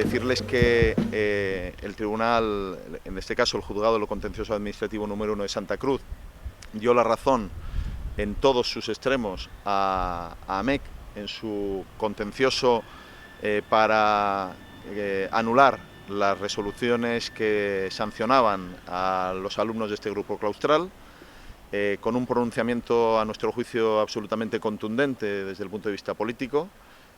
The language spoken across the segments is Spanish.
decirles que el tribunal, en este caso el juzgado de lo contencioso administrativo número 1 de Santa Cruz, dio la razón en todos sus extremos a AMEC en su contencioso para anular las resoluciones que sancionaban a los alumnos de este grupo claustral, con un pronunciamiento a nuestro juicio absolutamente contundente desde el punto de vista político,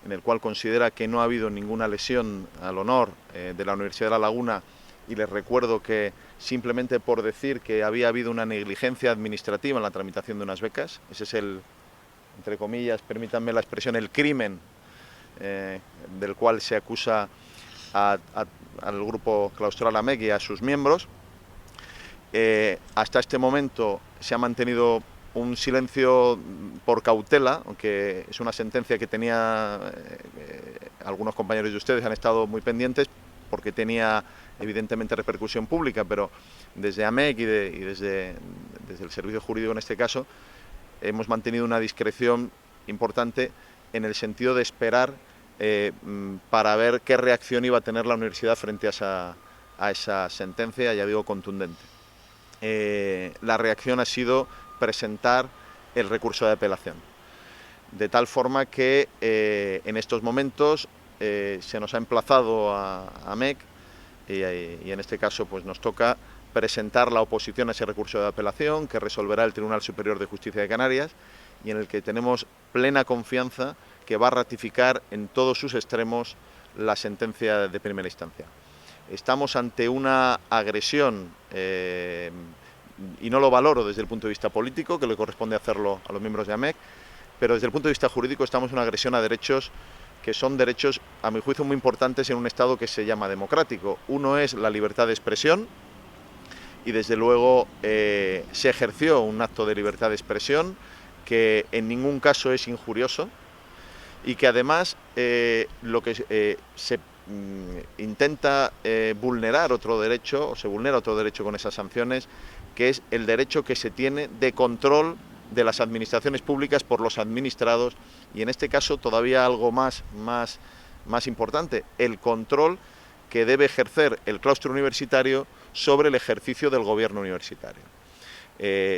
en el cual considera que no ha habido ninguna lesión al honor de la Universidad de La Laguna, y les recuerdo que simplemente por decir que había habido una negligencia administrativa en la tramitación de unas becas, ese es el, entre comillas, permítanme la expresión, el crimen del cual se acusa al grupo claustral AMEC y a sus miembros. Hasta este momento se ha mantenido un silencio por cautela, aunque es una sentencia que tenía, algunos compañeros de ustedes han estado muy pendientes porque tenía evidentemente repercusión pública, pero desde AMEC y desde el servicio jurídico en este caso, hemos mantenido una discreción importante en el sentido de esperar para ver qué reacción iba a tener la universidad frente a esa sentencia, ya digo, contundente. La reacción ha sido presentar el recurso de apelación, de tal forma que en estos momentos se nos ha emplazado a AMEC y en este caso pues nos toca presentar la oposición a ese recurso de apelación que resolverá el Tribunal Superior de Justicia de Canarias, y en el que tenemos plena confianza que va a ratificar en todos sus extremos la sentencia de primera instancia. Estamos ante una agresión, y no lo valoro desde el punto de vista político, que le corresponde hacerlo a los miembros de AMEC, pero desde el punto de vista jurídico estamos en una agresión a derechos que son derechos, a mi juicio, muy importantes en un Estado que se llama democrático. Uno es la libertad de expresión, y desde luego se ejerció un acto de libertad de expresión que en ningún caso es injurioso, y que además lo que se intenta vulnerar otro derecho, o se vulnera otro derecho con esas sanciones, que es el derecho que se tiene de control de las administraciones públicas por los administrados, y en este caso todavía algo más importante, el control que debe ejercer el claustro universitario sobre el ejercicio del gobierno universitario.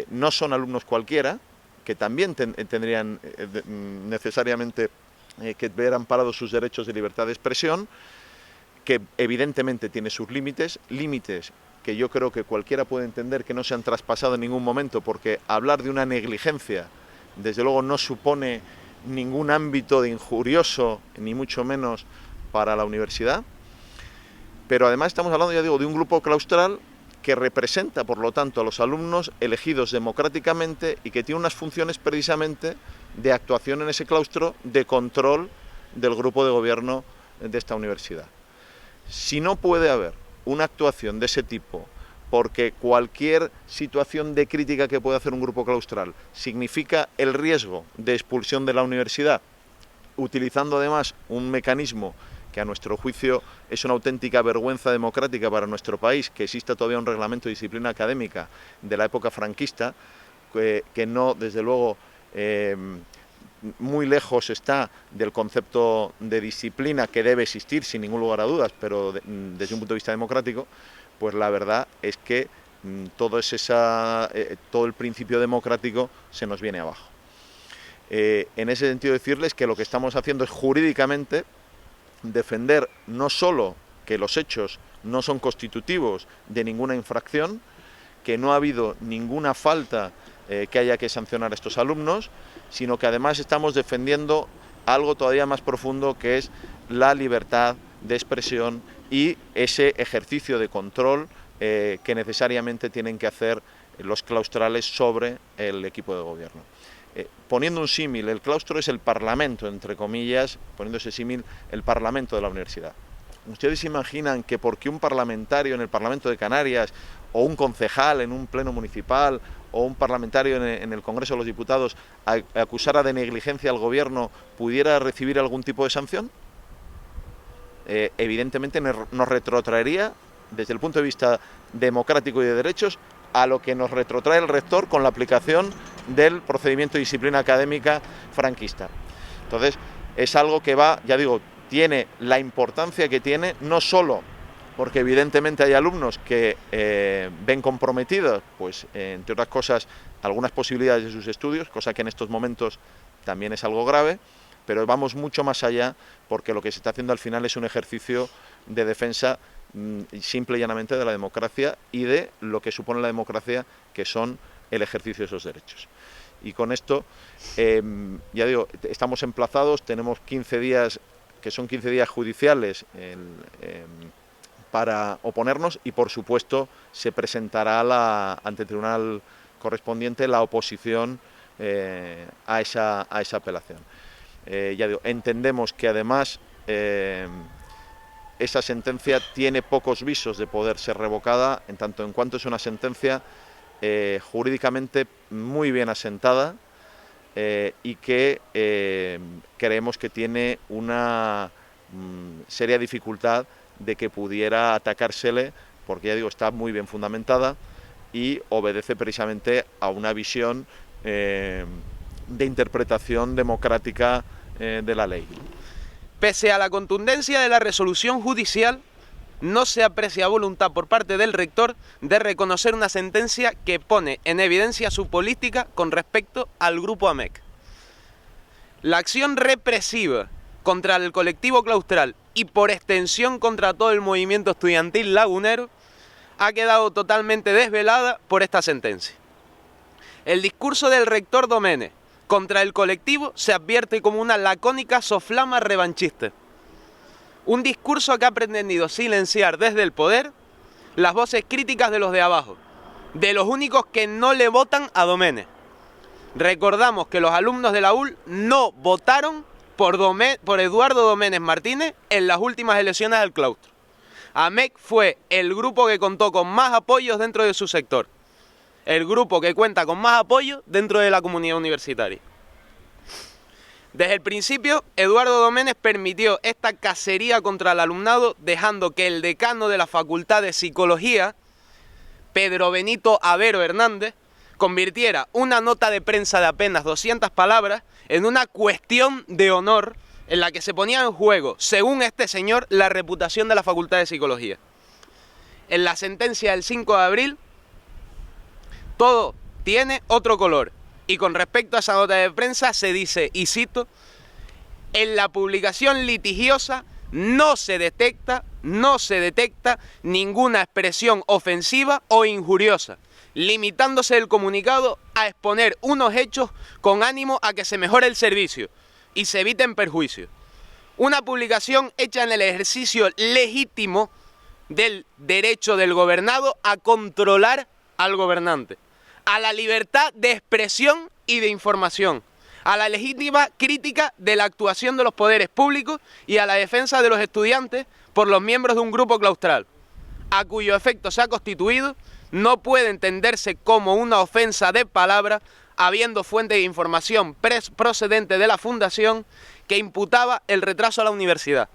No son alumnos cualquiera, que también tendrían necesariamente que ver amparados sus derechos de libertad de expresión, que evidentemente tiene sus límites que yo creo que cualquiera puede entender que no se han traspasado en ningún momento, porque hablar de una negligencia, desde luego, no supone ningún ámbito de injurioso, ni mucho menos para la universidad. Pero además estamos hablando, ya digo, de un grupo claustral que representa, por lo tanto, a los alumnos elegidos democráticamente y que tiene unas funciones precisamente de actuación en ese claustro, de control del grupo de gobierno de esta universidad. Si no puede haber una actuación de ese tipo, porque cualquier situación de crítica que pueda hacer un grupo claustral significa el riesgo de expulsión de la universidad, utilizando además un mecanismo que a nuestro juicio es una auténtica vergüenza democrática para nuestro país, que exista todavía un reglamento de disciplina académica de la época franquista, que no, desde luego, muy lejos está del concepto de disciplina que debe existir sin ningún lugar a dudas, pero desde un punto de vista democrático, pues la verdad es que todo el principio democrático se nos viene abajo. En ese sentido, decirles que lo que estamos haciendo es jurídicamente defender no solo que los hechos no son constitutivos de ninguna infracción, que no ha habido ninguna falta que haya que sancionar a estos alumnos, sino que además estamos defendiendo algo todavía más profundo, que es la libertad de expresión y ese ejercicio de control que necesariamente tienen que hacer los claustrales sobre el equipo de gobierno. Poniendo un símil, el claustro es el parlamento, entre comillas, poniendo ese símil, el parlamento de la universidad. ¿Ustedes se imaginan que porque un parlamentario en el Parlamento de Canarias, o un concejal en un pleno municipal, o un parlamentario en el Congreso de los Diputados acusara de negligencia al gobierno, pudiera recibir algún tipo de sanción? Evidentemente nos retrotraería, desde el punto de vista democrático y de derechos, a lo que nos retrotrae el rector con la aplicación del procedimiento de disciplina académica franquista. Entonces, es algo que va, ya digo, tiene la importancia que tiene, no solo porque evidentemente hay alumnos que ven comprometidas, pues entre otras cosas, algunas posibilidades de sus estudios, cosa que en estos momentos también es algo grave, pero vamos mucho más allá, porque lo que se está haciendo al final es un ejercicio de defensa simple y llanamente de la democracia y de lo que supone la democracia, que son el ejercicio de esos derechos. Y con esto, ya digo, estamos emplazados, tenemos 15 días, que son 15 días judiciales, para oponernos, y por supuesto se presentará ante el tribunal correspondiente la oposición a esa apelación. Ya digo, entendemos que además esa sentencia tiene pocos visos de poder ser revocada, en tanto en cuanto es una sentencia jurídicamente muy bien asentada y que creemos que tiene una seria dificultad de que pudiera atacársele, porque ya digo, está muy bien fundamentada y obedece precisamente a una visión de interpretación democrática de la ley. Pese a la contundencia de la resolución judicial, no se aprecia voluntad por parte del rector de reconocer una sentencia que pone en evidencia su política con respecto al grupo AMEC. La acción represiva contra el colectivo claustral y por extensión contra todo el movimiento estudiantil lagunero ha quedado totalmente desvelada por esta sentencia. El discurso del rector Domènech contra el colectivo se advierte como una lacónica soflama revanchista. Un discurso que ha pretendido silenciar desde el poder las voces críticas de los de abajo, de los únicos que no le votan a Domènech. Recordamos que los alumnos de la UL no votaron por Eduardo Domènech Martínez en las últimas elecciones del claustro. AMEC fue el grupo que contó con más apoyos dentro de su sector, el grupo que cuenta con más apoyo dentro de la comunidad universitaria. Desde el principio, Eduardo Domènech permitió esta cacería contra el alumnado, dejando que el decano de la Facultad de Psicología, Pedro Benito Avero Hernández, convirtiera una nota de prensa de apenas 200 palabras en una cuestión de honor en la que se ponía en juego, según este señor, la reputación de la Facultad de Psicología. En la sentencia del 5 de abril, todo tiene otro color. Y con respecto a esa nota de prensa se dice, y cito, en la publicación litigiosa no se detecta ninguna expresión ofensiva o injuriosa, limitándose el comunicado a exponer unos hechos con ánimo a que se mejore el servicio y se eviten perjuicios. Una publicación hecha en el ejercicio legítimo del derecho del gobernado a controlar al gobernante, a la libertad de expresión y de información, a la legítima crítica de la actuación de los poderes públicos y a la defensa de los estudiantes por los miembros de un grupo claustral, a cuyo efecto se ha constituido, no puede entenderse como una ofensa de palabra, habiendo fuente de información procedente de la Fundación que imputaba el retraso a la universidad,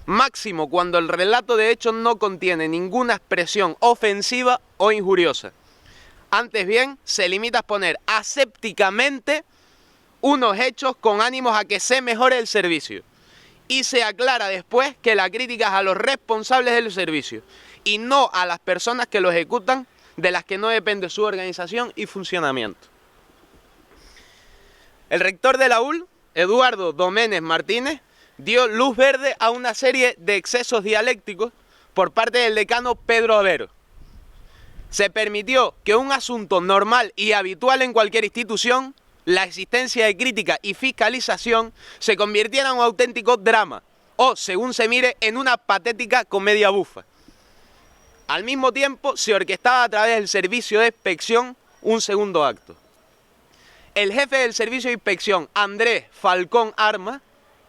máximo cuando el relato de hechos no contiene ninguna expresión ofensiva o injuriosa. Antes bien, se limita a exponer asépticamente unos hechos con ánimos a que se mejore el servicio. Y se aclara después que la crítica es a los responsables del servicio y no a las personas que lo ejecutan, de las que no depende su organización y funcionamiento. El rector de la UL, Eduardo Domènech Martínez, dio luz verde a una serie de excesos dialécticos por parte del decano Pedro Avero. Se permitió que un asunto normal y habitual en cualquier institución, la existencia de crítica y fiscalización, se convirtiera en un auténtico drama, o, según se mire, en una patética comedia bufa. Al mismo tiempo, se orquestaba a través del servicio de inspección un segundo acto. El jefe del servicio de inspección, Andrés Falcón Armas,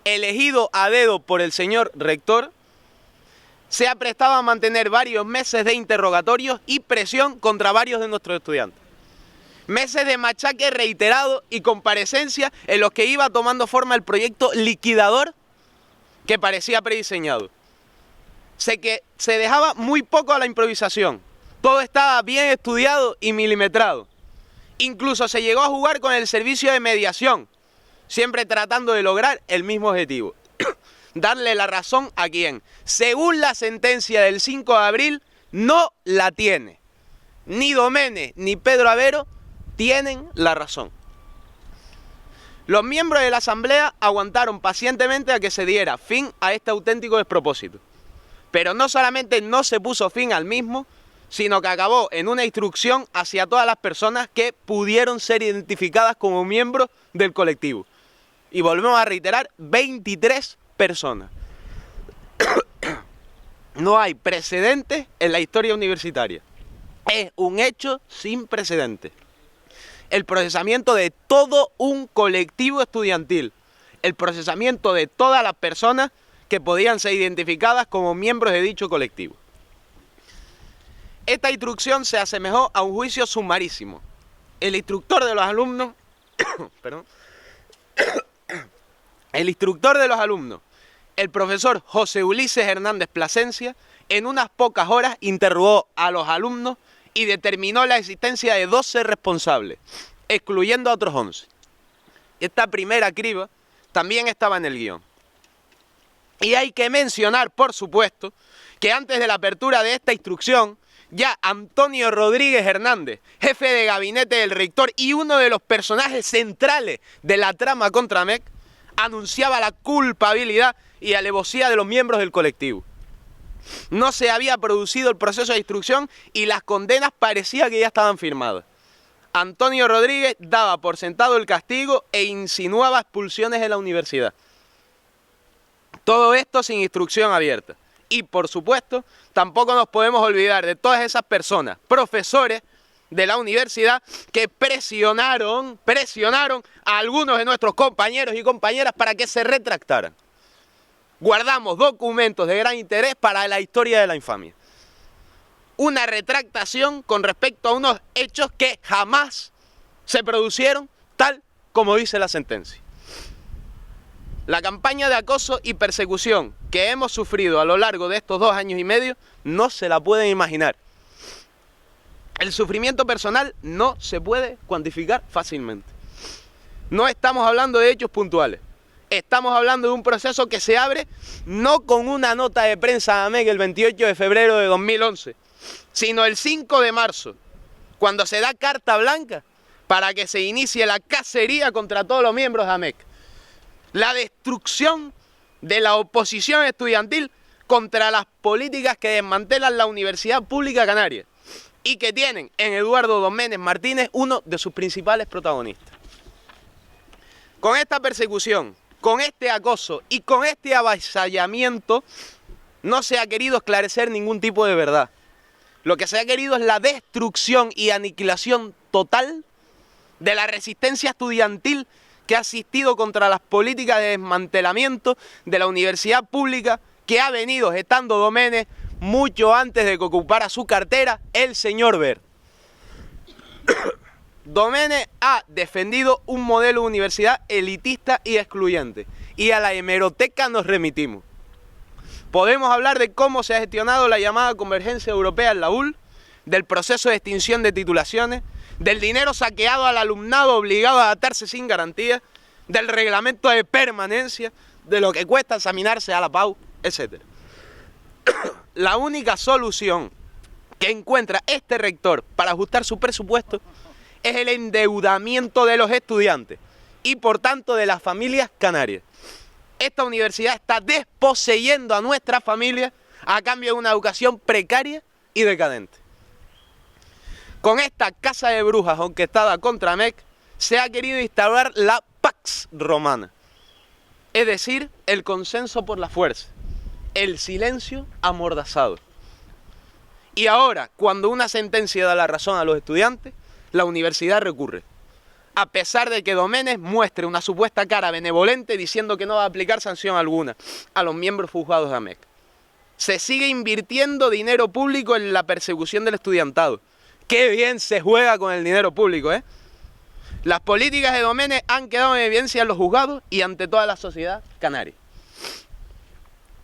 elegido a dedo por el señor rector, se ha prestado a mantener varios meses de interrogatorios y presión contra varios de nuestros estudiantes. Meses de machaque reiterado y comparecencia en los que iba tomando forma el proyecto liquidador que parecía prediseñado. Se dejaba muy poco a la improvisación. Todo estaba bien estudiado y milimetrado. Incluso se llegó a jugar con el servicio de mediación, siempre tratando de lograr el mismo objetivo. darle la razón a quién. Según la sentencia del 5 de abril, no la tiene. Ni Doménez ni Pedro Avero tienen la razón. Los miembros de la Asamblea aguantaron pacientemente a que se diera fin a este auténtico despropósito. Pero no solamente no se puso fin al mismo, sino que acabó en una instrucción hacia todas las personas que pudieron ser identificadas como miembros del colectivo. Y volvemos a reiterar, 23 personas. No hay precedentes en la historia universitaria. Es un hecho sin precedentes. El procesamiento de todo un colectivo estudiantil. El procesamiento de todas las personas que podían ser identificadas como miembros de dicho colectivo. Esta instrucción se asemejó a un juicio sumarísimo. El instructor de los alumnos, perdón, el profesor José Ulises Hernández Plasencia, en unas pocas horas interrogó a los alumnos y determinó la existencia de 12 responsables, excluyendo a otros 11. Esta primera criba también estaba en el guión. Y hay que mencionar, por supuesto, que antes de la apertura de esta instrucción, ya Antonio Rodríguez Hernández, jefe de gabinete del rector y uno de los personajes centrales de la trama contra AMEC, anunciaba la culpabilidad y alevosía de los miembros del colectivo. No se había producido el proceso de instrucción y las condenas parecía que ya estaban firmadas. Antonio Rodríguez daba por sentado el castigo e insinuaba expulsiones de la universidad. Todo esto sin instrucción abierta. Y, por supuesto, tampoco nos podemos olvidar de todas esas personas, profesores de la universidad, que presionaron a algunos de nuestros compañeros y compañeras para que se retractaran. Guardamos documentos de gran interés para la historia de la infamia. Una retractación con respecto a unos hechos que jamás se produjeron tal como dice la sentencia. La campaña de acoso y persecución que hemos sufrido a lo largo de estos 2 años y medio no se la pueden imaginar. El sufrimiento personal no se puede cuantificar fácilmente. No estamos hablando de hechos puntuales. Estamos hablando de un proceso que se abre no con una nota de prensa de AMEC el 28 de febrero de 2011, sino el 5 de marzo, cuando se da carta blanca para que se inicie la cacería contra todos los miembros de AMEC. La destrucción de la oposición estudiantil contra las políticas que desmantelan la Universidad Pública Canaria y que tienen en Eduardo Doménez Martínez uno de sus principales protagonistas. Con esta persecución, con este acoso y con este avasallamiento no se ha querido esclarecer ningún tipo de verdad. Lo que se ha querido es la destrucción y aniquilación total de la resistencia estudiantil que ha asistido contra las políticas de desmantelamiento de la universidad pública que ha venido gestando Doménez mucho antes de que ocupara su cartera el señor Wert. Doménez ha defendido un modelo de universidad elitista y excluyente, y a la hemeroteca nos remitimos. Podemos hablar de cómo se ha gestionado la llamada convergencia europea en la UL, del proceso de extinción de titulaciones, del dinero saqueado al alumnado obligado a adaptarse sin garantía, del reglamento de permanencia, de lo que cuesta examinarse a la PAU, etc. La única solución que encuentra este rector para ajustar su presupuesto es el endeudamiento de los estudiantes y por tanto de las familias canarias. Esta universidad está desposeyendo a nuestras familias a cambio de una educación precaria y decadente. Con esta casa de brujas orquestada contra AMEC se ha querido instaurar la Pax Romana, es decir, el consenso por la fuerza, el silencio amordazado. Y ahora, cuando una sentencia da la razón a los estudiantes, la universidad recurre, a pesar de que Doménez muestre una supuesta cara benevolente diciendo que no va a aplicar sanción alguna a los miembros juzgados de AMEC. Se sigue invirtiendo dinero público en la persecución del estudiantado. ¡Qué bien se juega con el dinero público, eh! Las políticas de Doménez han quedado en evidencia en los juzgados y ante toda la sociedad canaria.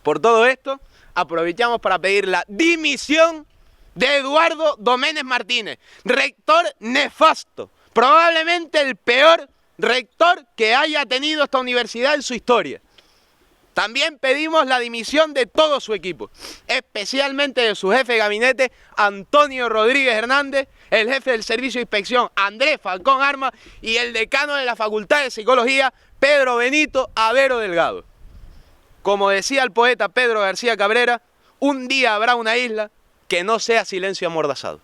Por todo esto, aprovechamos para pedir la dimisión de Eduardo Doménez Martínez, rector nefasto, probablemente el peor rector que haya tenido esta universidad en su historia. También pedimos la dimisión de todo su equipo, especialmente de su jefe de gabinete, Antonio Rodríguez Hernández, el jefe del Servicio de Inspección, Andrés Falcón Armas, y el decano de la Facultad de Psicología, Pedro Benito Avero Delgado. Como decía el poeta Pedro García Cabrera, un día habrá una isla que no sea silencio amordazado.